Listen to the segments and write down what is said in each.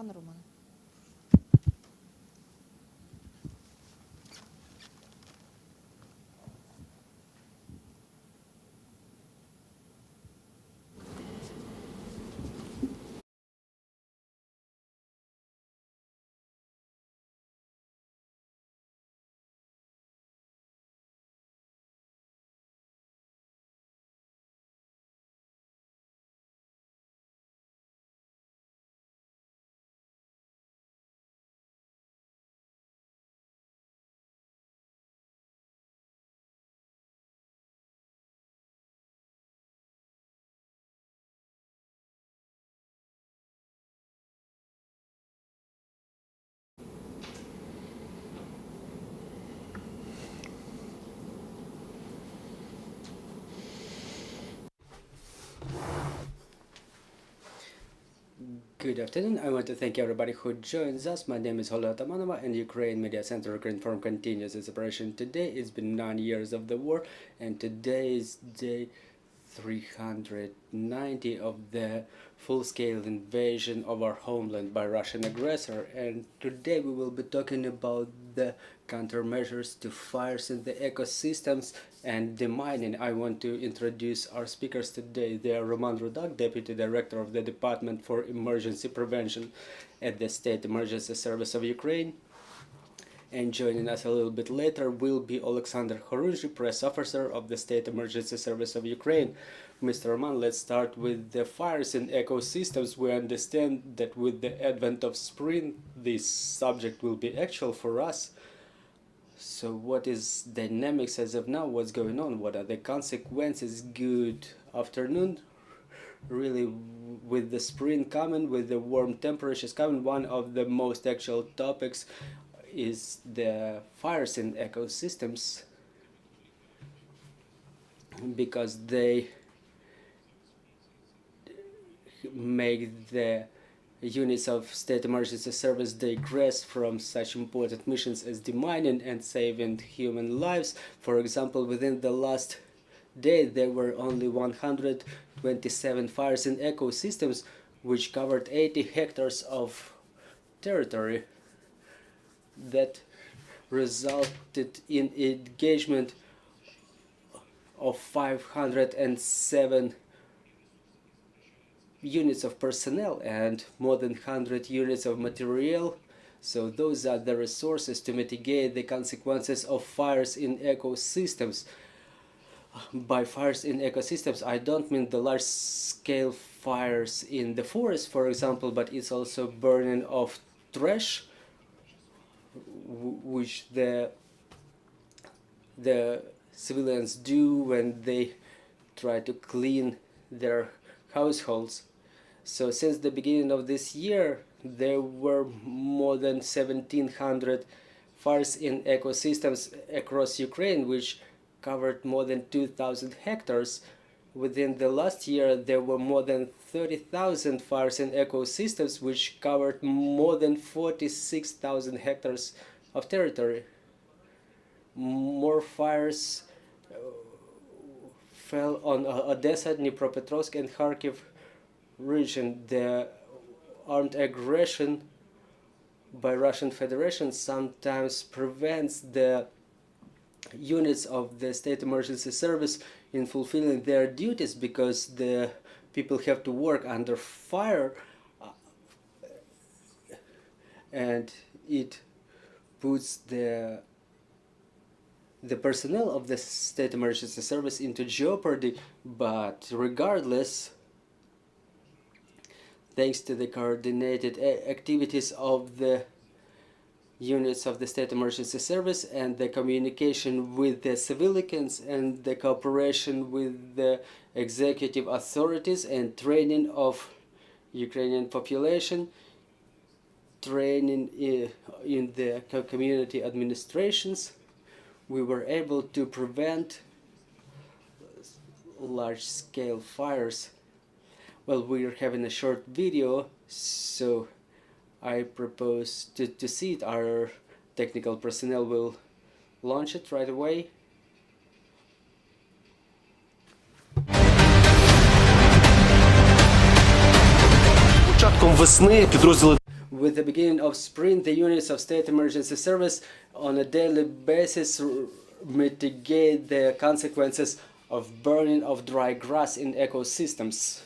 Пане Романе. Good afternoon. I want to thank everybody who joins us. My name is Oleksandr and Ukraine Media Center Ukrinform continues its operation today. It's been 9 years of the war and today is day 390 of the full-scale invasion of our homeland by Russian aggressor, and today we will be talking about the countermeasures to fires in the ecosystems and demining. I want to introduce our speakers today. They are Rudak, Deputy Director of the Department for Emergency Prevention at the State Emergency Service of Ukraine. And joining us a little bit later will be Oleksandr, Khorunzhy, Press Officer of the State Emergency Service of Ukraine. Mr. Roman, let's start with the fires in ecosystems. We understand that with the advent of spring, this subject will be actual for us. So what is dynamics as of now? What's going on? What are the consequences? Good afternoon. Really, with the spring coming, with the warm temperatures coming, one of the most actual topics is the fires in ecosystems, because they make the units of state emergency service digress from such important missions as demining and saving human lives. For example, within the last day there were only 127 fires in ecosystems, which covered 80 hectares of territory. That resulted in engagement of 507 units of personnel and more than 100 units of material. So those are the resources to mitigate the consequences of fires in ecosystems. By fires in ecosystems, I don't mean the large-scale fires in the forest, for example, but it's also burning of trash, which the civilians do when they try to clean their households. So since the beginning of this year, there were more than 1,700 fires in ecosystems across Ukraine, which covered more than 2,000 hectares. Within the last year, there were more than 30,000 fires in ecosystems, which covered more than 46,000 hectares of territory. More fires fell on Odessa, Dnipropetrovsk and Kharkiv region. The armed aggression by Russian Federation sometimes prevents the units of the State Emergency Service in fulfilling their duties, because the people have to work under fire, and it puts the personnel of the State Emergency Service into jeopardy. But regardless, thanks to the coordinated activities of the units of the State Emergency Service and the communication with the civilians and the cooperation with the executive authorities and training of Ukrainian population, training in the community administrations, we were able to prevent large-scale fires. Well, we are having a short video, so I propose to see it. Our technical personnel will launch it right away. Початком весни підрозділи With the beginning of spring, the units of state emergency service on a daily basis mitigate the consequences of burning of dry grass in ecosystems.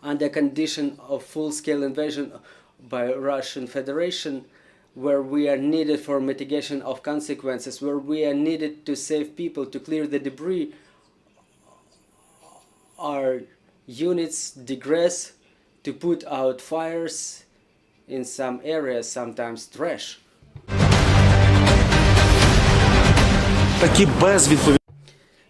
Under condition of full-scale invasion by Russian Federation, where we are needed for mitigation of consequences, where we are needed to save people, to clear the debris, our units digress to put out fires in some areas, sometimes trash.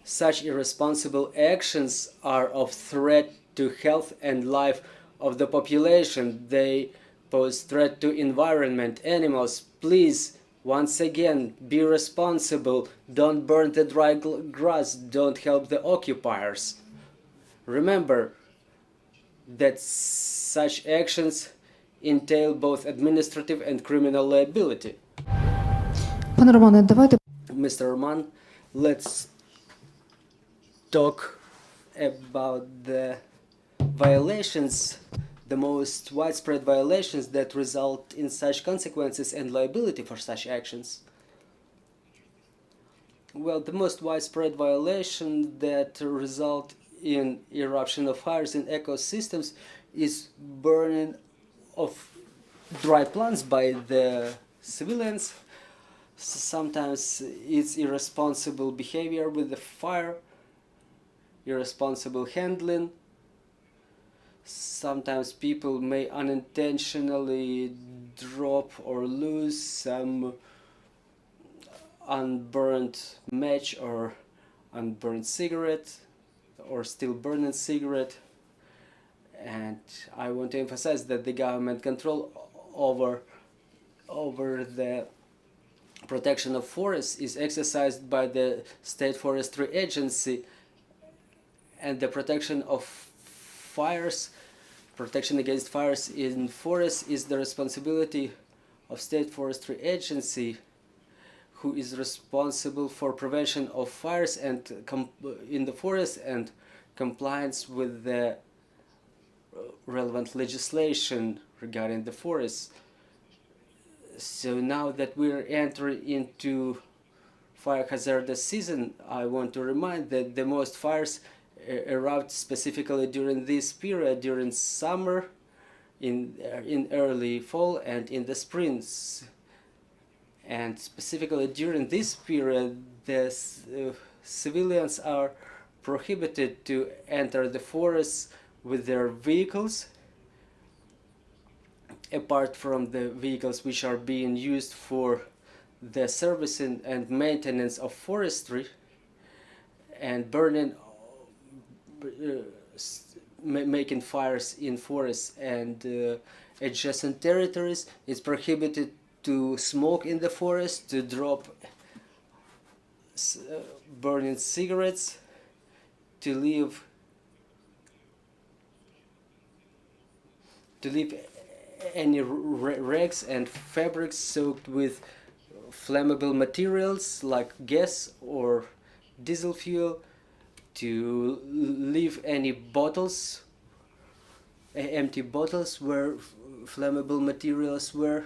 Such irresponsible actions are of threat to health and life of the population. They pose threat to environment, animals. Please, once again, be responsible. Don't burn the dry grass. Don't help the occupiers. Remember that such actions entail both administrative and criminal liability. Пане Романе, давайте. Mr. Roman, let's talk about the violations, the most widespread violations that result in such consequences and liability for such actions. Well, the most widespread violation that result in eruption of fires in ecosystems is burning of dry plants by the civilians. Sometimes it's irresponsible behavior with the fire, irresponsible handling. Sometimes people may unintentionally drop or lose some unburned match or unburned cigarette or still burning cigarette. And I want to emphasize that the government control over the protection of forests is exercised by the State Forestry Agency, and the protection of fires, protection against fires in forests is the responsibility of State Forestry Agency, who is responsible for prevention of fires and in the forest and compliance with the relevant legislation regarding the forests. So now that we're entering into fire hazardous season, I want to remind that the most fires erupt specifically during this period, during summer, in early fall and in the springs. And specifically during this period, the civilians are prohibited to enter the forests with their vehicles, apart from the vehicles which are being used for the servicing and maintenance of forestry, and burning, making fires in forests and adjacent territories. It's prohibited to smoke in the forest, to drop burning cigarettes, to leave any rags and fabrics soaked with flammable materials like gas or diesel fuel, to leave any bottles, empty bottles where flammable materials were,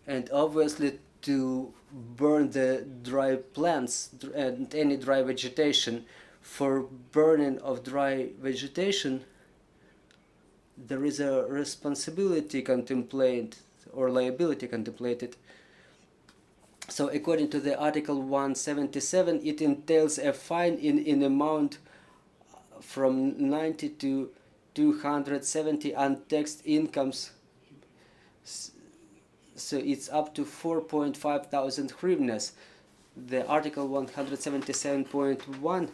and obviously to burn the dry plants and any dry vegetation. For burning of dry vegetation, there is a responsibility contemplated or liability contemplated. So according to the Article 177, it entails a fine in amount from 90 to 270 untaxed incomes. So it's up to 4.5 thousand hryvnias. The Article 177.1,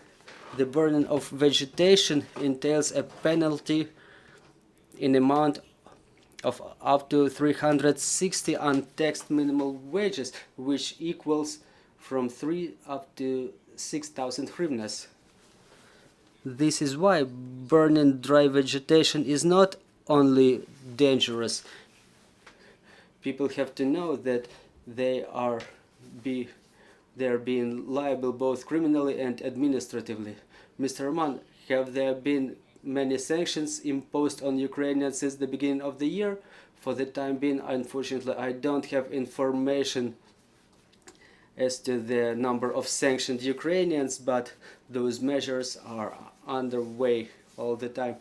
the burning of vegetation, entails a penalty in amount of up to 360 untaxed minimum wages, which equals from 3 up to 6,000 hryvnias. This is why burning dry vegetation is not only dangerous. People have to know that they are being liable both criminally and administratively. Mr. Roman, have there been many sanctions imposed on Ukrainians since the beginning of the year. For the time being, unfortunately, I don't have information as to the number of sanctioned Ukrainians, but those measures are underway all the time.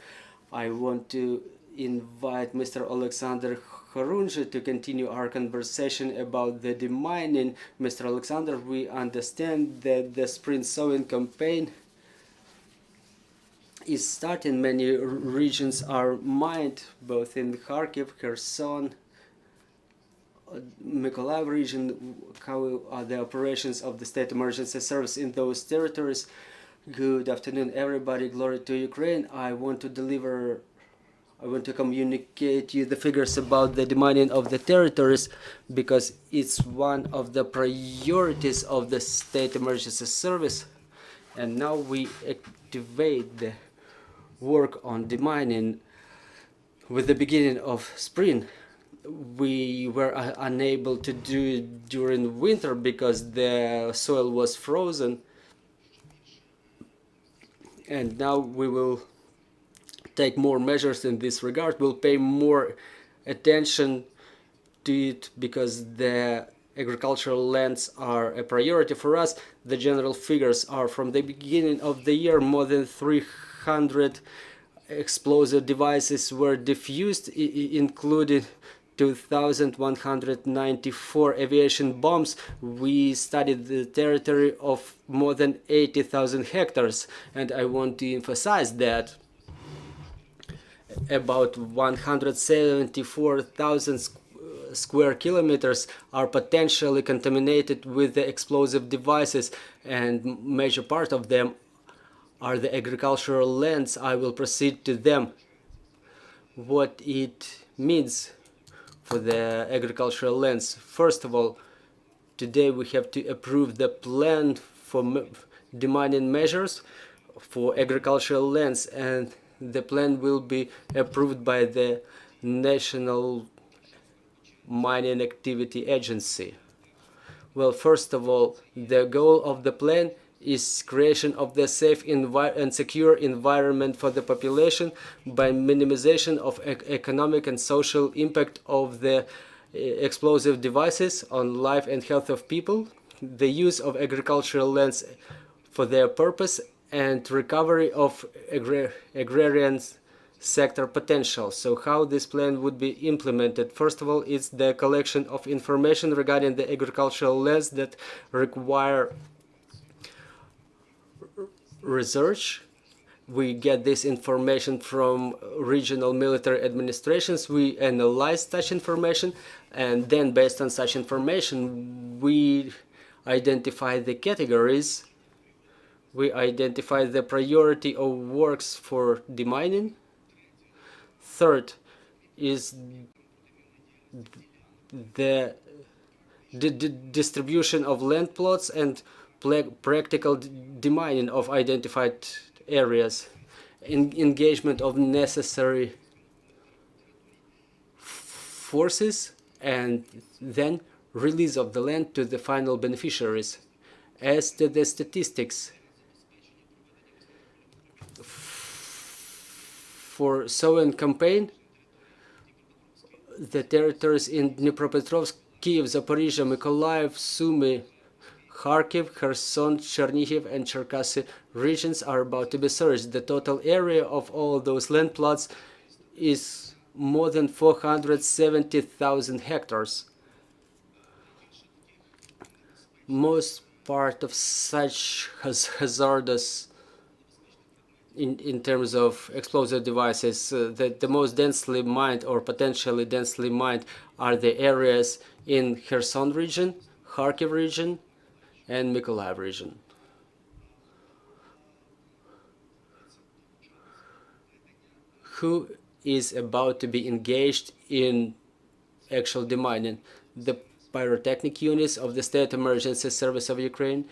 I want to invite Mr. Oleksandr Khorunzhy to continue our conversation about the demining. Mr. Oleksandr, we understand that the spring sowing campaign is starting. Many regions are mined, both in Kharkiv, Kherson, Mykolaiv region. How are the operations of the State Emergency Service in those territories? Good afternoon, everybody. Glory to Ukraine. I want to communicate you the figures about the demining of the territories, because it's one of the priorities of the State Emergency Service. And now we activate the work on demining with the beginning of spring. We were unable to do it during winter because the soil was frozen, and now we will take more measures in this regard. We'll pay more attention to it because the agricultural lands are a priority for us. The general figures are from the beginning of the year, more than 300 explosive devices were defused, including 2,194 aviation bombs. We studied the territory of more than 80,000 hectares, and I want to emphasize that about 174,000 square kilometers are potentially contaminated with the explosive devices, and major part of them are the agricultural lands. I will proceed to them. What it means for the agricultural lands. First of all, today we have to approve the plan for demining measures for agricultural lands, and the plan will be approved by the National Mining Activity Agency. Well, first of all, the goal of the plan is creation of the safe and secure environment for the population by minimization of economic and social impact of the explosive devices on life and health of people, the use of agricultural lands for their purpose, and recovery of agrarian sector potential. So how this plan would be implemented? First of all, it's the collection of information regarding the agricultural lands that require research. We get this information from regional military administrations. We analyze such information, and then based on such information we identify the categories. We identify the priority of works for demining. Third is the distribution of land plots and practical demining of identified areas, engagement of necessary forces, and then release of the land to the final beneficiaries. As to the statistics, for sowing campaign, the territories in Dnipropetrovsk, Kiev, Zaporizhia, Mykolaiv, Sumy, Kharkiv, Kherson, Chernihiv, and Cherkasy regions are about to be searched. The total area of all those land plots is more than 470,000 hectares. Most part of such hazardous in terms of explosive devices, the most densely mined or potentially densely mined are the areas in Kherson region, Kharkiv region, and Mykolaiv region. Who is about to be engaged in actual demining? The pyrotechnic units of the State Emergency Service of Ukraine,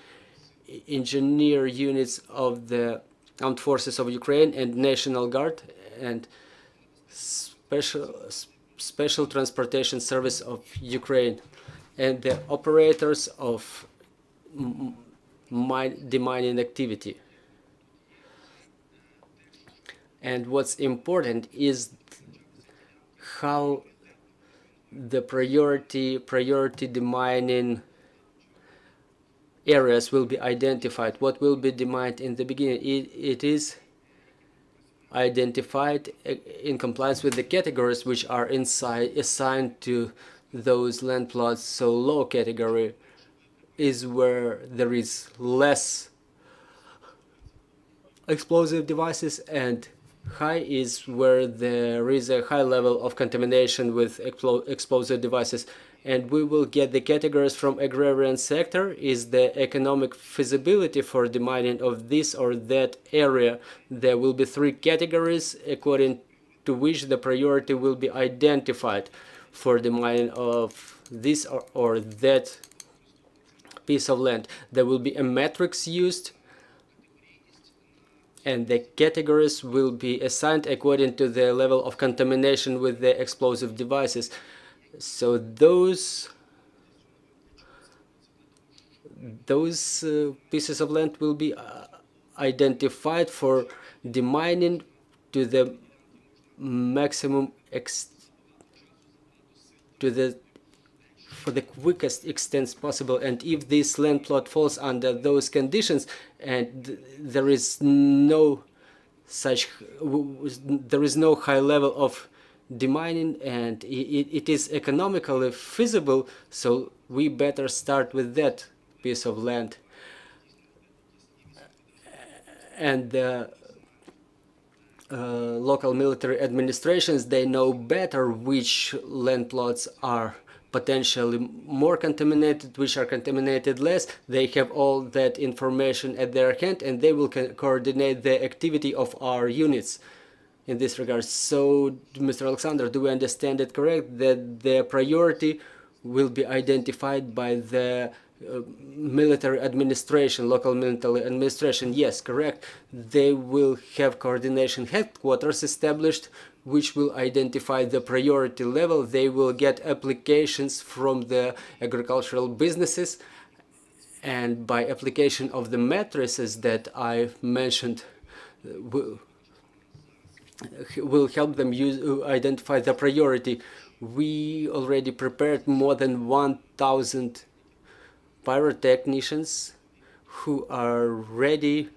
engineer units of the Armed Forces of Ukraine and National Guard, and Special Transportation Service of Ukraine, and the operators of demining activity. And what's important is how the priority demining areas will be identified. What will be demined in the beginning? It is identified in compliance with the categories which are assigned to those land plots. So low category is where there is less explosive devices, and high is where there is a high level of contamination with explosive devices. And we will get the categories from agrarian sector. Is the economic feasibility for the mining of this or that area? There will be 3 categories according to which the priority will be identified for the mining of this or that piece of land. There will be a matrix used, and the categories will be assigned according to the level of contamination with the explosive devices. So those pieces of land will be identified for demining to the maximum for the quickest extent possible. And if this land plot falls under those conditions and there is no high level of demining and it is economically feasible, so we better start with that piece of land. And the local military administrations, they know better which land plots are potentially more contaminated, which are contaminated less. They have all that information at their hand, and they will coordinate the activity of our units in this regard. So, Mr. Oleksandr, do we understand it correct that the priority will be identified by the military administration, local military administration? Yes, correct. They will have coordination headquarters established which will identify the priority level. They will get applications from the agricultural businesses, and by application of the matrices that I mentioned will help them identify the priority. We already prepared more than 1,000 pyrotechnicians who are ready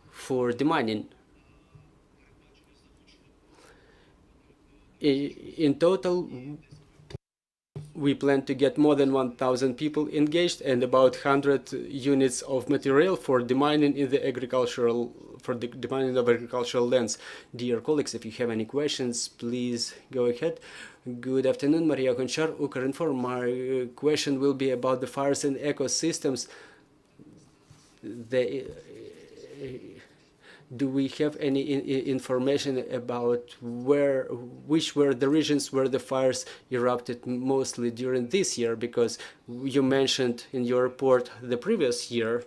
for demining. In total, we plan to get more than 1,000 people engaged and about 100 units of material for demining in the demining of agricultural lands. Dear colleagues, if you have any questions, please go ahead. Good afternoon, Maria Konchar, Ukrinform. My question will be about the fires and ecosystems. Do we have any information about which were the regions where the fires erupted mostly during this year? Because you mentioned in your report the previous year.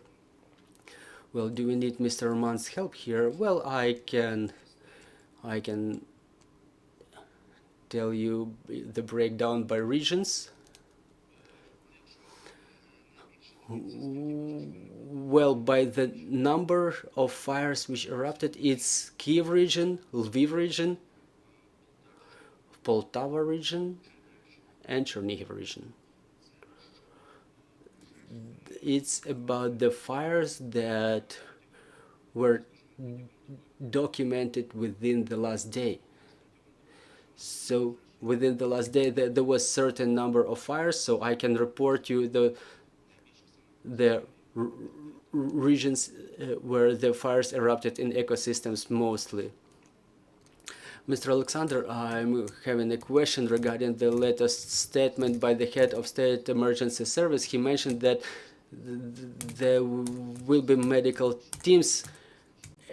Well, do we need Mr. Mann's help here? Well, I can tell you the breakdown by regions. Well, by the number of fires which erupted, it's Kiev region, Lviv region, Poltava region, and Chernihiv region. It's about the fires that were documented within the last day. So within the last day there was certain number of fires, so I can report you the regions where the fires erupted in ecosystems mostly. Mr. Oleksandr, I'm having a question regarding the latest statement by the head of State Emergency Service. He mentioned that there will be medical teams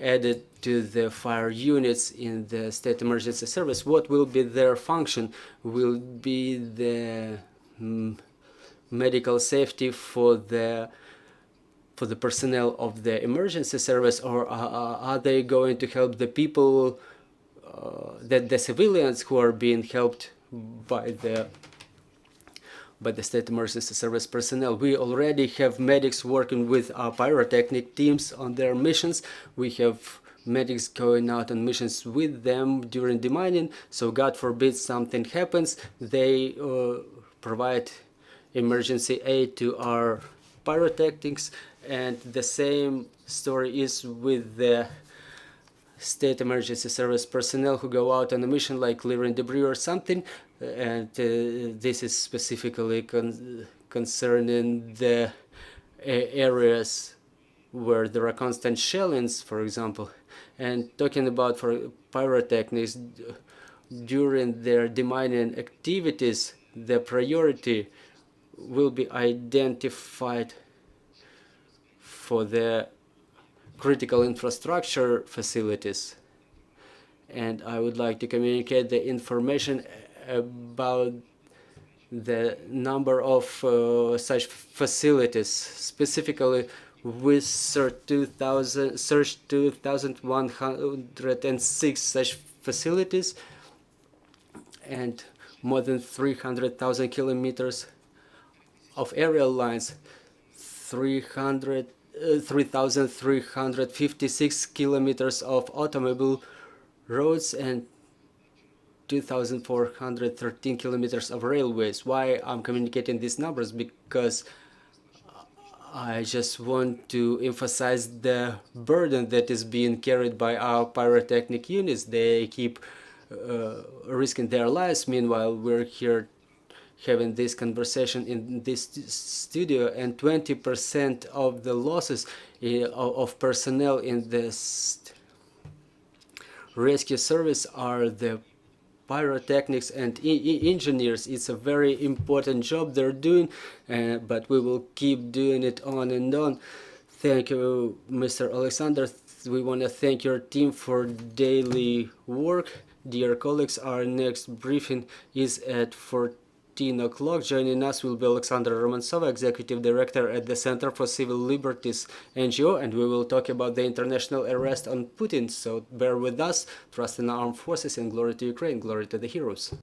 added to the fire units in the State Emergency Service. What will be their function? Will be the medical safety for the personnel of the emergency service, or are they going to help the people, the civilians who are being helped by the State Emergency Service personnel? We already have medics working with our pyrotechnic teams on their missions. We have medics going out on missions with them during demining. So God forbid something happens, they provide emergency aid to our pyrotechnics. And the same story is with the state emergency service personnel who go out on a mission like clearing debris or something. And this is specifically concerning the areas where there are constant shellings, for example. And talking about for pyrotechnics, during their demining activities, the priority will be identified for the critical infrastructure facilities. And I would like to communicate the information about the number of such facilities. Specifically, we searched 2,106 such facilities, and more than 300,000 kilometers of aerial lines, 3,356 kilometers of automobile roads, and 2,413 kilometers of railways. Why I'm communicating these numbers? Because I just want to emphasize the burden that is being carried by our pyrotechnic units. They keep risking their lives. Meanwhile, we're here having this conversation in this studio, and 20% of the losses of personnel in this rescue service are the pyrotechnics and engineers. It's a very important job they're doing, but we will keep doing it on and on. Thank you, Mr. Oleksandr. We want to thank your team for daily work. Dear colleagues, our next briefing is at 14 o'clock. Joining us will be Oleksandr Romansova, Executive Director at the Center for Civil Liberties NGO, and we will talk about the international arrest on Putin. So bear with us. Trust in our armed forces, and glory to Ukraine, glory to the heroes.